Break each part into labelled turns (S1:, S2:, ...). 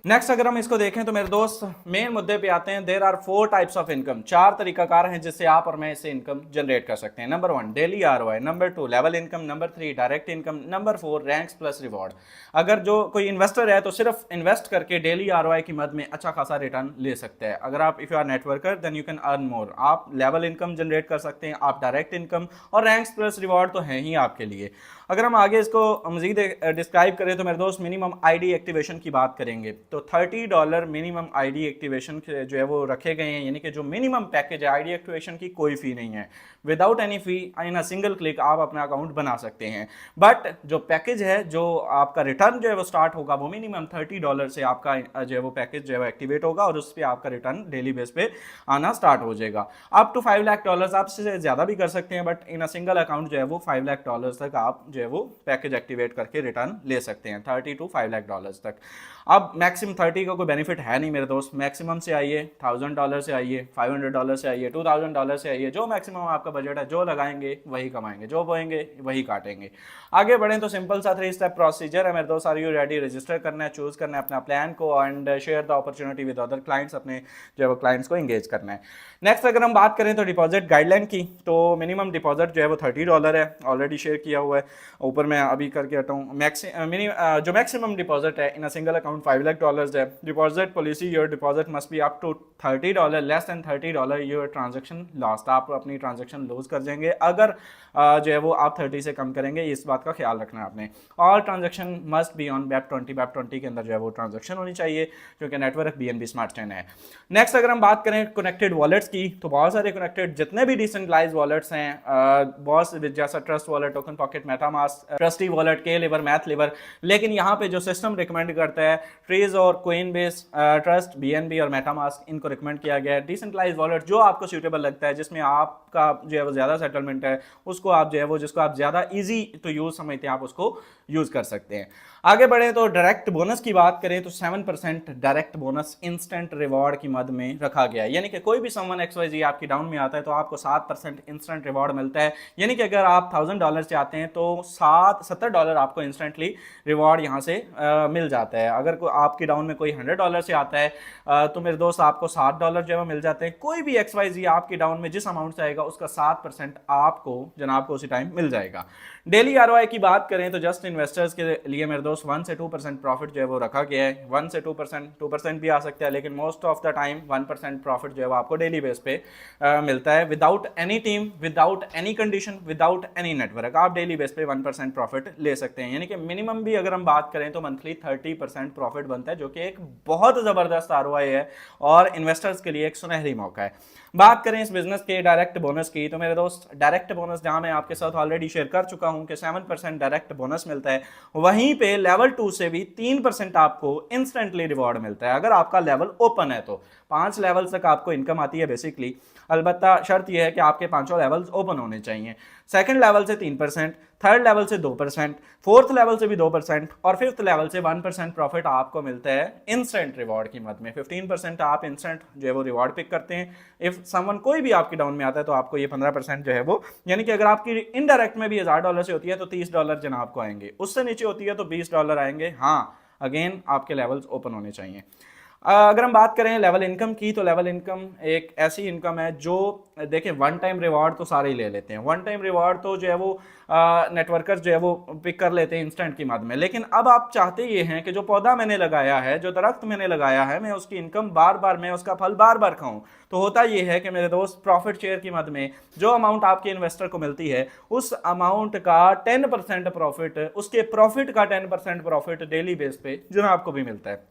S1: Next अगर हम इसको देखें तो मेरे दोस्त मेन मुद्दे पे आते हैं। There are 4 types of income, 4 तरीकाकार हैं जिससे आप और मैं इससे इनकम जनरेट कर सकते हैं। Number 1 daily ROI, number 2 level income, number 3 direct income, number 4 ranks plus reward. अगर जो कोई इन्वेस्टर है तो सिर्फ इन्वेस्ट करके डेली आरओआई की मद में अच्छा खासा रिटर्न ले सकता है। अगर आप if you are networker then you can earn more, आप लेवल इनकम जनरेट कर सकते हैं, आप डायरेक्ट इनकम और रैंक्स प्लस रिवॉर्ड तो हैं ही आपके लिए। अगर हम आगे इसको मजीद डिस्क्राइब करें तो मेरे दोस्त मिनिमम आईडी एक्टिवेशन की बात करेंगे तो $30 मिनिमम आईडी एक्टिवेशन जो है वो रखे गए हैं, यानी कि जो मिनिमम पैकेज है आईडी एक्टिवेशन की कोई फी नहीं है। Without any fee in a single click आप अपना अकाउंट बना सकते हैं। बट जो पैकेज है, जो आपका रिटर्न जो है वो स्टार्ट होगा वो मिनिमम $30 से आपका जो है वो पैकेज जो है वो एक्टिवेट होगा और उस पर आपका रिटर्न डेली बेस पे आना स्टार्ट हो जाएगा। अप टू $5 लाख आप इससे ज़्यादा भी कर सकते हैं, but in a single account जो है वो $5 लाख तक आप जो है वो पैकेज एक्टिवेट करके रिटर्न ले सकते हैं, $30 to $5 लाख तक। अब मैक्सिमम 30 का कोई बेनिफिट है नहीं मेरे दोस्त, मैक्सिमम से आइए, $1000 से आइए, $500 से आइए, $2000 से आइए, जो मैक्सिमम आपका बजट है, जो लगाएंगे वही कमाएंगे, जो बोएंगे वही काटेंगे। आगे बढ़ें तो सिंपल सा 3 स्टेप प्रोसीजर है मेरे दोस्त। Are you ready? रजिस्टर करना है, चूज करना है अपना प्लान को and share the opportunity with other clients, अपने जो है वो क्लाइंट्स को एंगेज करना है। नेक्स्ट अगर हम बात करें तो डिपॉजिट गाइडलाइन की, तो मिनिमम डिपॉजिट जो है वो $30 है, ऑलरेडी शेयर किया हुआ है ऊपर, मैं अभी करके हटाऊँ। जो मैक्सिमम डिपॉजिट है in a single account $5 lakh है। Deposit policy, your deposit must be up to $30, less than $30 your transaction lost, आप अपनी ट्रांजेक्शन लूज कर जाएंगे अगर जो है वो आप 30 से कम करेंगे, इस बात का ख्याल रखना है आपने। All transaction must be on BEP20 के अंदर जो है वो ट्रांजेक्शन होनी चाहिए, क्योंकि नेटवर्क BNB स्मार्ट चेन है। नेक्स्ट अगर हम बात करें कनेक्टेड वॉलेट्स की, तो बहुत सारे कनेक्टेड जितने भी डिसेंट्रलाइज्ड वॉलेट्स हैं, बहुत जैसा trust wallet, token pocket, MetaMask, trustee wallet, के लिवर, मैथ लिवर, लेकिन यहाँ पे जो सिस्टम रिकमेंड करता है ट्रेज और कोइनबेस, ट्रस्ट, BNB और मेटामास्क, इनको रिकमेंड किया गया है। डिसेंट्रलाइज्ड वॉलेट जो आपको सूटेबल लगता है, जिसमें आपका जो है वो ज्यादा सेटलमेंट है, उसको आप जो है वो, जिसको आप ज्यादा इजी टू यूज समझते हैं, आप उसको यूज कर सकते हैं। आगे बढ़े तो डायरेक्ट बोनस की बात करें तो 7% डायरेक्ट बोनस इंस्टेंट रिवॉर्ड की मद में रखा गया है, यानी कि कोई भी समवन XYZ आपकी डाउन में आता है तो आपको 7% इंस्टेंट रिवॉर्ड मिलता है। यानी कि अगर आप $1000 से आते हैं तो $70 आपको इंस्टेंटली रिवॉर्ड यहाँ से मिल जाता है। अगर आपकी डाउन में कोई $100 से आता है तो मेरे दोस्त आपको $7 जो है मिल जाते हैं। कोई भी XYZ आपकी डाउन में जिस अमाउंट से आएगा उसका 7% आपको जनाब को उसी टाइम मिल जाएगा। डेली आरओआई की बात करें तो जस्ट इन्वेस्टर्स के लिए मेरे दोस्त 1 से 2% प्रॉफिट जो है वो रखा गया है। 1 से 2% भी आ सकता है, लेकिन most of the time 1% profit जो है वो आपको डेली बेस पे मिलता है, without any team, without any condition, without any network. आप डेली बेस पे 1% प्रॉफिट ले सकते हैं, यानी कि मिनिमम भी अगर हम बात करें तो मंथली 30% प्रॉफिट बनता है, जो कि एक बहुत ज़बरदस्त आरओआई है और इन्वेस्टर्स के लिए एक सुनहरी मौका है। बात करें इस बिजनेस के डायरेक्ट बोनस की, तो मेरे दोस्त डायरेक्ट बोनस जहां मैं आपके साथ ऑलरेडी शेयर कर चुका हूं कि 7% डायरेक्ट बोनस मिलता है, वहीं पे लेवल 2 से भी 3% आपको इंस्टेंटली रिवॉर्ड मिलता है अगर आपका लेवल ओपन है तो। 5 लेवल तक आपको इनकम आती है बेसिकली, अलबत्ता शर्त यह है कि आपके 5 लेवल्स ओपन होने चाहिए। सेकंड लेवल से 3%, थर्ड लेवल से 2%, फोर्थ लेवल से भी 2% और फिफ्थ लेवल से 1% प्रॉफिट आपको मिलता है इंस्टेंट रिवॉर्ड की मद में। 15% आप इंस्टेंट जो है वो रिवॉर्ड पिक करते हैं। इफ समवन कोई भी आपकी डाउन में आता है तो आपको ये 15% जो है वो, यानी कि अगर आपकी इनडायरेक्ट में भी $1000 से होती है तो $30 जनाब को आएंगे, उससे नीचे होती है तो $20 आएंगे। हाँ, अगेन आपके लेवल्स ओपन होने चाहिए। अगर हम बात करें लेवल इनकम की, तो लेवल इनकम एक ऐसी इनकम है जो देखिए वन टाइम रिवॉर्ड तो सारे ही ले लेते हैं, वन टाइम रिवॉर्ड तो जो है वो नेटवर्कर्स जो है वो पिक कर लेते हैं इंस्टेंट की मद में, लेकिन अब आप चाहते ये हैं कि जो पौधा मैंने लगाया है, जो दरख्त मैंने लगाया है, मैं उसकी इनकम बार बार, मैं उसका फल बार बार खाऊं। तो होता ये है कि मेरे दोस्त प्रॉफिट शेयर की मद में जो अमाउंट आपके इन्वेस्टर को मिलती है, उस अमाउंट का 10% प्रॉफिट, उसके प्रॉफिट का 10% प्रॉफिट डेली बेस पे जो आपको भी मिलता है।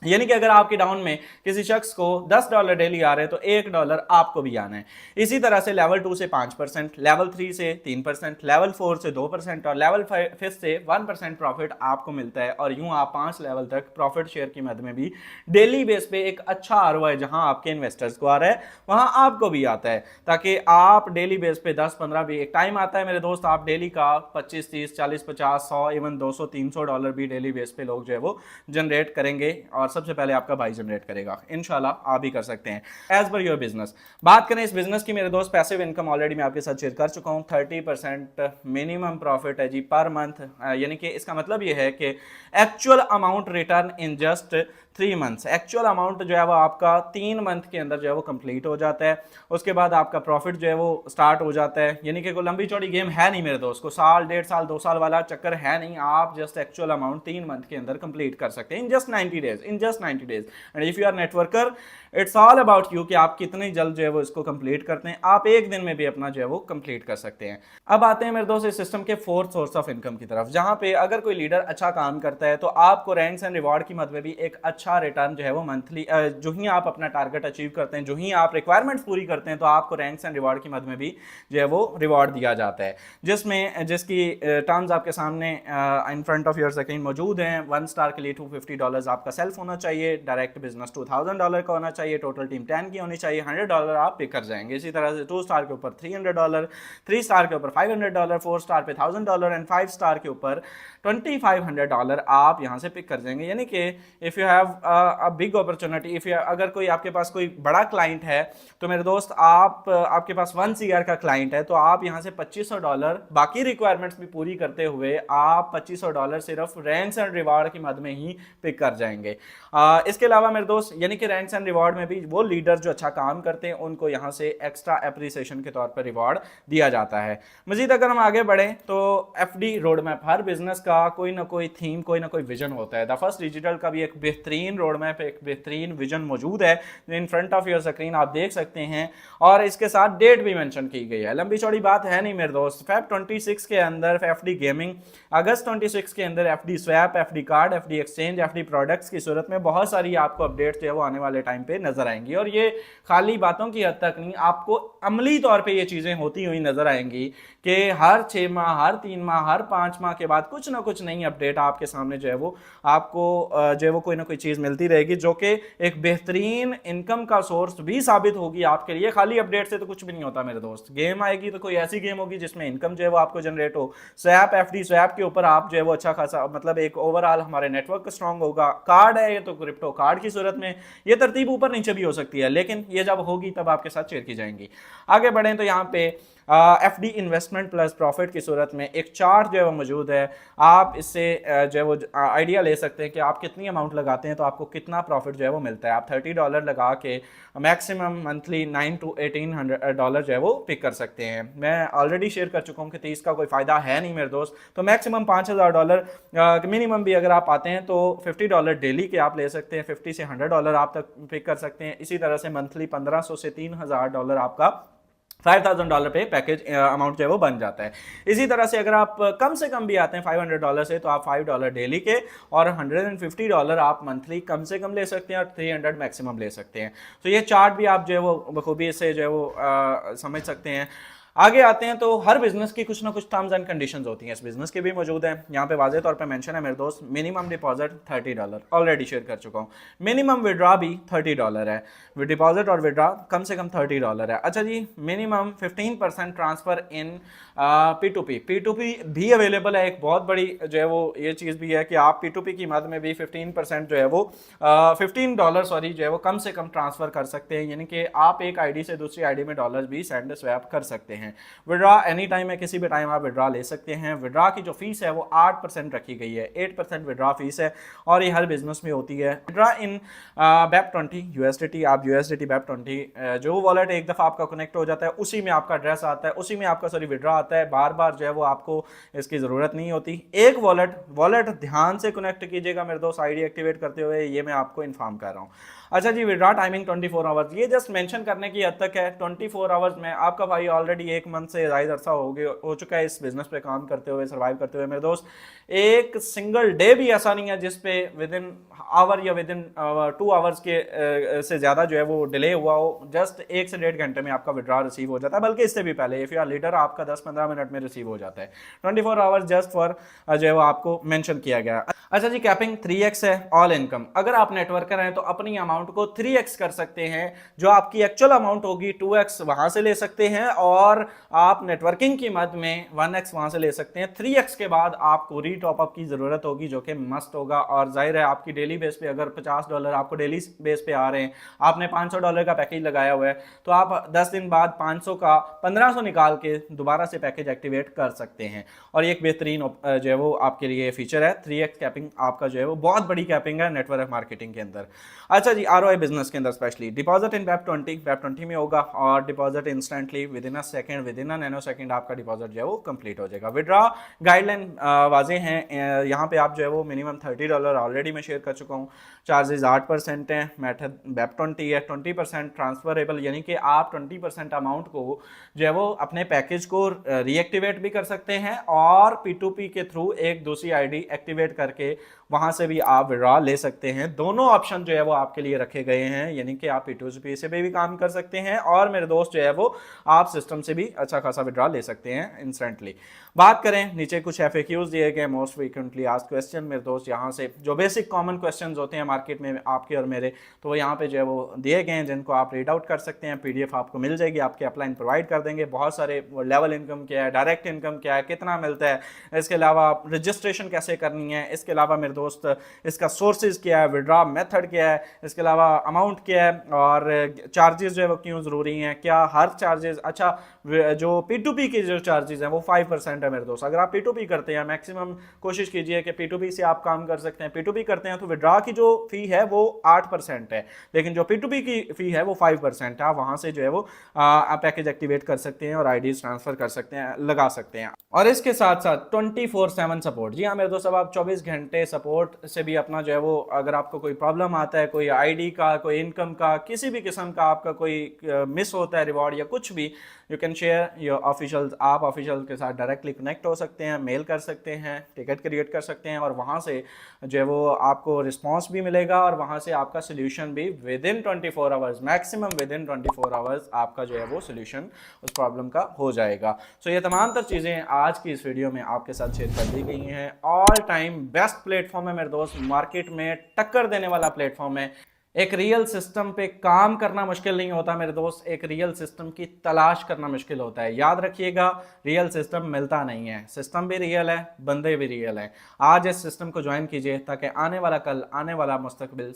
S1: यानी कि अगर आपकी डाउन में किसी शख्स को $10 डेली आ रहे हैं तो $1 आपको भी आना है। इसी तरह से लेवल 2 से 5%, लेवल 3 से 3%, लेवल 4 से 2% और लेवल 5 से 1% प्रॉफिट आपको मिलता है। और यूं आप 5 लेवल तक प्रॉफिट शेयर की मद में भी डेली बेस पे एक अच्छा आरओआई जहां आपके इन्वेस्टर्स को आ रहा है वहां आपको भी आता है, ताकि आप डेली बेस पे 10-15 भी, एक टाइम आता है मेरे दोस्त आप डेली का 25, 30, 40, 50, 100, इवन $200, $300 भी डेली बेस पे लोग जो है वो जनरेट करेंगे और सबसे पहले आपका भाई जनरेट करेगा। इंशाल्लाह आप भी कर सकते हैं एज पर योर बिजनेस। बात करें इस बिजनेस की मेरे दोस्त, पैसिव इनकम ऑलरेडी मैं आपके साथ शेयर कर चुका हूं। 30% मिनिमम प्रॉफिट है जी पर मंथ, यानी कि इसका मतलब यह है कि actual amount return in just 3 months, actual amount जो है वो आपका 3 मंथ के अंदर जो है वो कंप्लीट हो जाता है। उसके बाद आपका प्रॉफिट जो है वो स्टार्ट हो जाता है। यानी कि कोई लंबी चौड़ी गेम है नहीं मेरे दोस्त, को साल 1.5 साल 2 साल वाला चक्कर है नहीं। आप जस्ट एक्चुअल अमाउंट 3 मंथ के अंदर कंप्लीट कर सकते हैं in just 90 days, in just 90 days. And if you are networker, it's all about you कि आप कितनी जल्द जो है वो इसको कंप्लीट करते हैं। आप एक दिन में भी अपना जो है वो कंप्लीट कर सकते हैं। अब आते हैं मेरे दोस्त इस सिस्टम के फोर्थ सोर्स ऑफ इनकम की तरफ, जहां पे अगर कोई लीडर अच्छा काम करता है तो आपको रैंक्स एंड रिवॉर्ड की मद में भी एक अच्छा रिटर्न जो है वो मंथली, जो ही आप अपना टारगेट अचीव करते हैं, जो ही आप रिक्वायरमेंट्स पूरी करते हैं, तो आपको रैंक्स एंड रिवॉर्ड की मद में भी जो है वो रिवॉर्ड दिया जाता है, जिसकी टर्म्स आपके सामने in front of your screen मौजूद हैं। 1 स्टार के लिए $250 आपका सेल्फ होना चाहिए, डायरेक्ट बिजनेस $2000 का होना चाहिए, टोटल टीम 10 की होनी चाहिए, $100 आप पे कर जाएंगे। इसी तरह से 2 स्टार के ऊपर $300, 3 स्टार के ऊपर $500, 4 स्टार पे $1000 एंड 5 स्टार के ऊपर $2500 आप यहां से पिक कर जाएंगे। यानी कि if you have a big opportunity, if you अगर कोई आपके पास कोई बड़ा क्लाइंट है तो मेरे दोस्त आपके पास 1 CR का क्लाइंट है तो आप यहां से $2500 बाकी रिक्वायरमेंट्स भी पूरी करते हुए आप $2500 सिर्फ रैंक्स एंड रिवॉर्ड की मद में ही पिक कर जाएंगे। इसके अलावा मेरे दोस्त यानी कि रैंक्स एंड रिवॉर्ड में भी वो लीडर जो अच्छा काम करते हैं उनको यहां से एक्स्ट्रा एप्रिसिएशन के तौर पर रिवॉर्ड दिया जाता है। मजीद अगर हम आगे बढ़े तो एफडी रोड मैप, हर बिजनेस का कोई ना कोई थीम, कोई ना कोई विजन होता है। द फर्स्ट डिजिटल का भी एक बेहतरीन रोड मैप, एक बेहतरीन विजन मौजूद है जो in front of your screen आप देख सकते हैं और इसके साथ डेट भी मेंशन की गई है। लंबी चौड़ी बात है नहीं मेरे दोस्त, फेब 26 के अंदर एफडी गेमिंग, अगस्त 26 के अंदर FD swap, FD card, FD exchange, FD products की सूरत में बहुत सारी आपको अपडेट्स जो है वो आने वाले टाइम पे नजर आएंगी। और ये खाली बातों की हद तक नहीं, आपको अमली तौर पे ये चीजें होती हुई नजर आएंगी कि हर 6 माह, हर 3 माह, हर 5 माह के बाद कुछ ना कुछ नई अपडेट आपके सामने जो है वो आपको जो है वो कोई ना कोई चीज मिलती रहेगी जो कि एक बेहतरीन इनकम का सोर्स भी साबित होगी आपके लिए। खाली अपडेट से तो कुछ भी नहीं होता मेरे दोस्त। गेम आएगी तो कोई ऐसी गेम होगी जिसमें इनकम जो है वो आपको जनरेट हो। स्वैप, एफडी स्वैप के ऊपर आप जो है वो अच्छा खासा, मतलब एक ओवरऑल हमारे नेटवर्क स्ट्रांग होगा। कार्ड है ये तो क्रिप्टो कार्ड की सूरत में ये तरतीब ऊपर नीचे भी हो सकती है, लेकिन ये जब होगी तब आपके साथ शेयर की जाएंगी। आगे बढ़ें तो यहाँ पे एफडी इन्वेस्टमेंट प्लस प्रॉफिट की सूरत में एक चार्ट जो है वो मौजूद है। आप इससे जो है वो आइडिया ले सकते हैं कि आप कितनी अमाउंट लगाते हैं तो आपको कितना प्रॉफिट जो है वो मिलता है। आप $30 लगा के मैक्सिमम मंथली $900 to $1800 जो है वो पिक कर सकते हैं। मैं ऑलरेडी शेयर कर चुका हूँ कि 30 का कोई फायदा है नहीं मेरे दोस्त, तो मैक्सिमम $5000 मिनिमम भी अगर आप आते हैं तो $50 डेली के आप ले सकते हैं, $50 से $100 आप तक पिक कर सकते हैं। इसी तरह से मंथली $1500 से $3000 आपका $5000 पे पैकेज अमाउंट जो है वो बन जाता है। इसी तरह से अगर आप कम से कम भी आते हैं $500 से तो आप $5 डेली के और $150 आप मंथली कम से कम ले सकते हैं और 300 मैक्सिमम ले सकते हैं। तो ये चार्ट भी आप जो है वो बखूबी से जो है वो समझ सकते हैं। आगे आते हैं तो हर बिजनेस की कुछ ना कुछ टर्म्स एंड कंडीशंस होती हैं, इस बिजनेस के भी मौजूद हैं। यहाँ पे वाज़ेह तौर पे मेंशन है मेरे दोस्त, मिनिमम डिपॉजिट $30, ऑलरेडी शेयर कर चुका हूँ। मिनिमम विड्रॉ भी $30 है, डिपॉजिट और विड्रॉ कम से कम $30 है। अच्छा जी, मिनिमम 15% ट्रांसफर इन P2P भी अवेलेबल है। एक बहुत बड़ी जो है वो ये चीज़ भी है कि आप P2P की मद में भी 15% जो है वो $15 सॉरी जो है वो कम से कम ट्रांसफर कर सकते हैं। यानी कि आप एक आईडी से दूसरी आईडी में डॉलर भी सेंड स्वैप कर सकते हैं। विड्रॉ एनी टाइम है, किसी भी टाइम आप विड्रॉ ले सकते हैं। विड्रॉ की जो फीस है वो 8% रखी गई है, 8% विड्रॉ फीस है और ये हर बिजनेस में होती है। विड्रॉ इन BEP20 USDT, आप USDT BEP20 जो वॉलेट एक दफ़ा आपका कनेक्ट हो जाता है उसी में आपका एड्रेस आता है, उसी में आपका विड्रॉ आता है। बार बार जो है वो आपको इसकी ज़रूरत नहीं होती। एक वॉलेट ध्यान से कनेक्ट कीजिएगा मेरे दोस्त आईडी एक्टिवेट करते हुए, ये मैं आपको इन्फॉर्म कर रहा हूँ। अच्छा जी, विड्रॉ टाइमिंग 24 आवर्स, ये जस्ट मेंशन करने की हद तक है। 24 आवर्स में आपका भाई ऑलरेडी 1 मंथ से ज़्यादा अरसा हो चुका है इस बिजनेस पे काम करते हुए, सर्वाइव करते हुए मेरे दोस्त। एक सिंगल डे भी ऐसा नहीं है जिस पे विद इन आवर या विद इन 2 आवर्स के से ज़्यादा जो है वो डिले हुआ हो। जस्ट 1 से 1.5 घंटे में आपका विड्रॉ रिसीव हो जाता है, बल्कि इससे भी पहले इफ़ यू आर लीडर आपका 10-15 मिनट में रिसीव हो जाता है। 24 आवर्स जस्ट फॉर जो है वो आपको मेंशन किया गया। अच्छा जी, कैपिंग 3x है ऑल इनकम। अगर आप नेटवर्कर हैं तो अपनी अमाउंट को 3x कर सकते हैं। जो आपकी एक्चुअल अमाउंट होगी 2x वहां से ले सकते हैं और और आप नेटवर्किंग की मद में 1x वहां से ले सकते हैं। 3x के बाद आपको री टॉपअप की जरूरत होगी जो कि मस्ट होगा, और जाहिर है आपकी डेली बेस पे अगर $50 आपको डेली बेस पे आ रहे हैं, आपने $500 का पैकेज लगाया हुआ है, तो आप 10 दिन बाद 500 का 1500 निकाल के दोबारा से पैकेज एक्टिवेट कर सकते हैं। और एक बेहतरीन जो है वो आपके लिए फीचर है 3x कैपिंग, आपका जो है वो बहुत बड़ी कैपिंग है नेटवर्क मार्केटिंग के अंदर। अच्छा जी, ROI बिजनेस के अंदर स्पेशली डिपॉजिट इन वेब20 में होगा, और deposit instantly with in a second, with in a nano second आपका डिपॉजिट जो है वो कंप्लीट हो जाएगा। विड्रॉ गाइडलाइन वाजे हैं, यहाँ पे आप जो है वो मिनिमम $30 ऑलरेडी मैं शेयर कर चुका हूँ। चार्जेस 8% हैं, मेथड वेब20 है, 20% ट्रांसफरेबल, यानी कि आप 20% अमाउंट को जो है वो अपने पैकेज को रीएक्टिवेट भी कर सकते हैं, और P2P के थ्रू एक दूसरी आईडी एक्टिवेट करके वहां से भी आप विड्रॉ ले सकते हैं। दोनों ऑप्शन जो है वो आपके लिए रखे गए हैं, यानी कि आप P2P से भी काम कर सकते हैं, और मेरे दोस्त जो है वो आप सिस्टम से भी अच्छा खासा विड्रॉ ले सकते हैं इंस्टेंटली। बात करें, नीचे कुछ FAQs दिए गए, मोस्ट फ्रीक्वेंटली आस्क्ड क्वेश्चन, मेरे दोस्त यहाँ से जो बेसिक कॉमन क्वेश्चंस होते हैं मार्केट में आपके और मेरे, तो वो यहाँ पे जो है वो दिए गए हैं, जिनको आप रीड आउट कर सकते हैं। PDF आपको मिल जाएगी, आपके अपलाइन प्रोवाइड कर देंगे। बहुत सारे लेवल इनकम क्या है, डायरेक्ट इनकम क्या है, कितना मिलता है, इसके अलावा रजिस्ट्रेशन कैसे करनी है, इसके अलावा मेरे दोस्त इसका सोर्सेज क्या है, विड्रॉ मेथड क्या है, इसके अलावा अमाउंट क्या है, और चार्जेस जो है वो क्यों ज़रूरी हैं, क्या हर चार्जेस, अच्छा जो P2P के जो चार्जेस हैं वो 5% है मेरे दोस्त। अगर आप P2P करते हैं, मैक्सिमम कोशिश कीजिए कि P2P से आप काम कर सकते हैं। P2P करते हैं तो विड्रॉ की जो फी है वो 8% है, लेकिन जो P2P की फी है वो 5% है। आप वहां से जो है वो आप पैकेज एक्टिवेट कर सकते हैं और आईडीज ट्रांसफर कर सकते हैं, लगा सकते हैं। और इसके साथ साथ 24/7 सपोर्ट। जी हाँ मेरे दोस्त, अब आप 24 घंटे सपोर्ट से भी अपना जो है वो, अगर आपको कोई प्रॉब्लम आता है, कोई आईडी का, कोई इनकम का, किसी भी किस्म का आपका कोई मिस होता है रिवॉर्ड या कुछ भी, you can share your officials. आप ऑफिशियल के साथ डायरेक्टली कनेक्ट हो सकते हैं, मेल कर सकते हैं, टिकट क्रिएट कर सकते हैं, और वहाँ से जो है वो आपको रिस्पॉन्स भी मिलेगा, और वहाँ से आपका सोल्यूशन भी with in 24 hours, maximum with in 24 hours आपका जो है वो सोल्यूशन उस प्रॉब्लम का हो जाएगा। सो ये तमाम तर चीज़ें आज की इस वीडियो में आपके साथ शेयर कर दी गई हैं। ऑल टाइम बेस्ट प्लेटफॉर्म है मेरे दोस्त, मार्केट में टक्कर देने वाला प्लेटफॉर्म है। एक रियल सिस्टम पे काम करना मुश्किल नहीं होता मेरे दोस्त, एक रियल सिस्टम की तलाश करना मुश्किल होता है। याद रखिएगा, रियल सिस्टम मिलता नहीं है, सिस्टम भी रियल है, बंदे भी रियल हैं। आज इस सिस्टम को ज्वाइन कीजिए ताकि आने वाला कल, आने वाला मुस्तकबिल